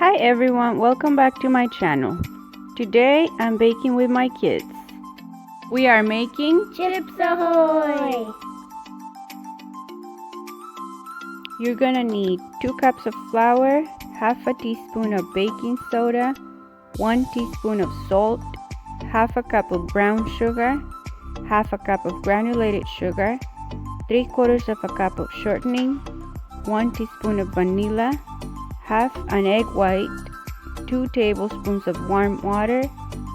Hi everyone, welcome back to my channel. Today I'm baking with my kids. We are making Chips Ahoy! You're gonna need 2 cups of flour, half a teaspoon of baking soda, 1 teaspoon of salt, half a cup of brown sugar, half a cup of granulated sugar, 3/4 of a cup of shortening, 1 teaspoon of vanilla, half an egg white, 2 tablespoons of warm water,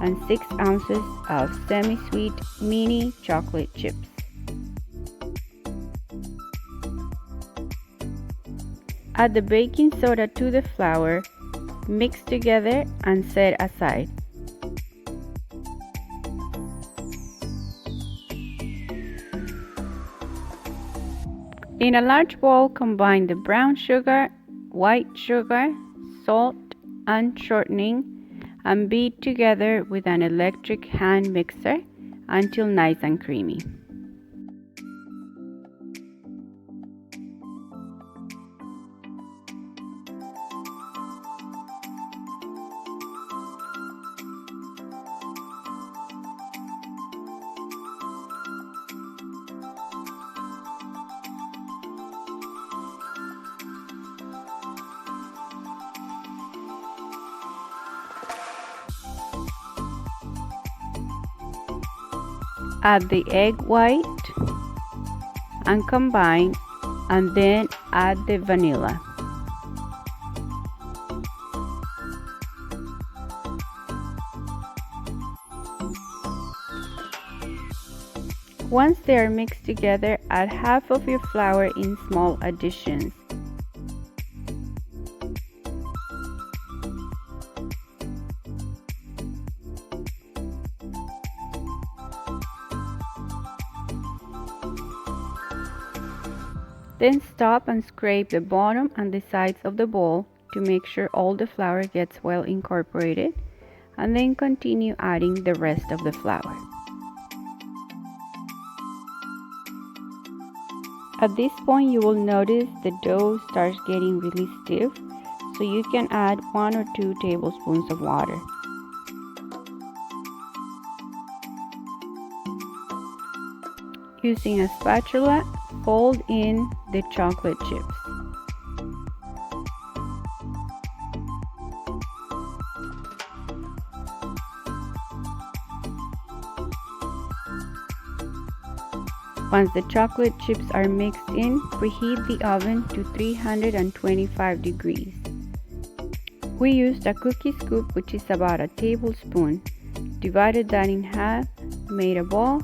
and 6 ounces of semi-sweet mini chocolate chips. Add the baking soda to the flour, mix together and set aside. In a large bowl, combine the brown sugar, white sugar, salt, and shortening, and beat together with an electric hand mixer until nice and creamy. Add the egg white and combine, and then add the vanilla. Once they are mixed together, add half of your flour in small additions. Then stop and scrape the bottom and the sides of the bowl to make sure all the flour gets well incorporated, and then continue adding the rest of the flour. At this point, you will notice the dough starts getting really stiff, so you can add 1 or 2 tablespoons of water. Using a spatula, fold in the chocolate chips. Once the chocolate chips are mixed in, preheat the oven to 325 degrees. We used a cookie scoop, which is about a tablespoon. Divided that in half, made a ball,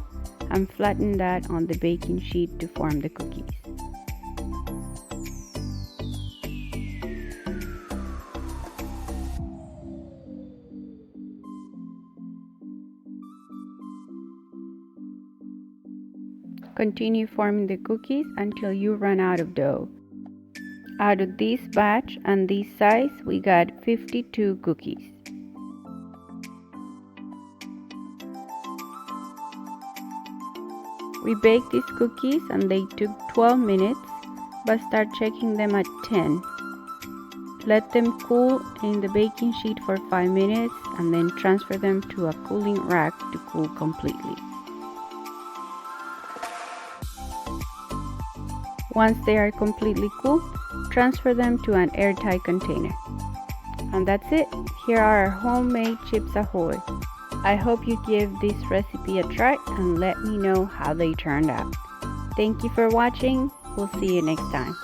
and flattened that on the baking sheet to form the cookies. Continue forming the cookies until you run out of dough. Out of this batch and this size, we got 52 cookies. We baked these cookies and they took 12 minutes, but start checking them at 10. Let them cool in the baking sheet for 5 minutes and then transfer them to a cooling rack to cool completely. Once they are completely cool, transfer them to an airtight container. And that's it. Here are our homemade Chips Ahoy. I hope you give this recipe a try and let me know how they turned out. Thank you for watching. We'll see you next time.